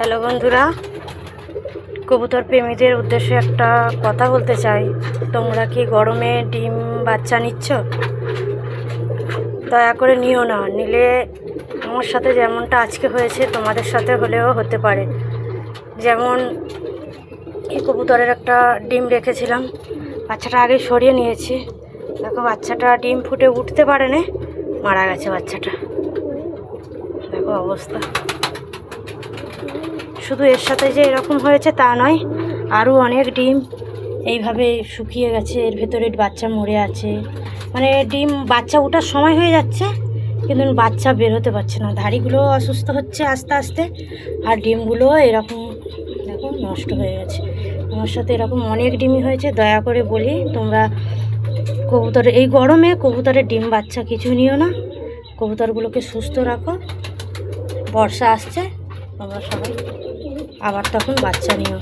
Hello বন্ধুরা, কবুতর প্রেমীদের উদ্দেশ্যে একটা কথা বলতে চাই। তোমরা কি গরমে ডিম বাচ্চা নিচ্ছ? দয়া করে নিও না। নিলে আমার সাথে যেমনটা আজকে হয়েছে তোমাদের সাথে হলেও হতে পারে। যেমন এই কবুতরের একটা ডিম রেখেছিলাম, বাচ্চাটা আগে সরিয়ে নিয়েছি। দেখো বাচ্চাটা ডিম ফুটে উঠতে পারে না, মারা গেছে বাচ্চাটা। দেখো অবস্থা। শুধু এর সাথে যে এরকম হয়েছে তা নয়, আরও অনেক ডিম এইভাবে শুকিয়ে গেছে, এর ভেতরে বাচ্চা মরে আছে। মানে ডিম বাচ্চা ওঠার সময় হয়ে যাচ্ছে কিন্তু বাচ্চা বের হতে পারছে না। ধাড়িগুলো অসুস্থ হচ্ছে আস্তে আস্তে, আর ডিমগুলো এরকম দেখো নষ্ট হয়ে গেছে। আমার সাথে এরকম অনেক ডিমই হয়েছে। দয়া করে বলি, তোমরা কবুতরের এই গরমে কবুতরের ডিম বাচ্চা কিছু নিও না। কবুতরগুলোকে সুস্থ রাখো। বর্ষা আসছে, তোমরা সবাই আবার তখন বাচ্চা নিও।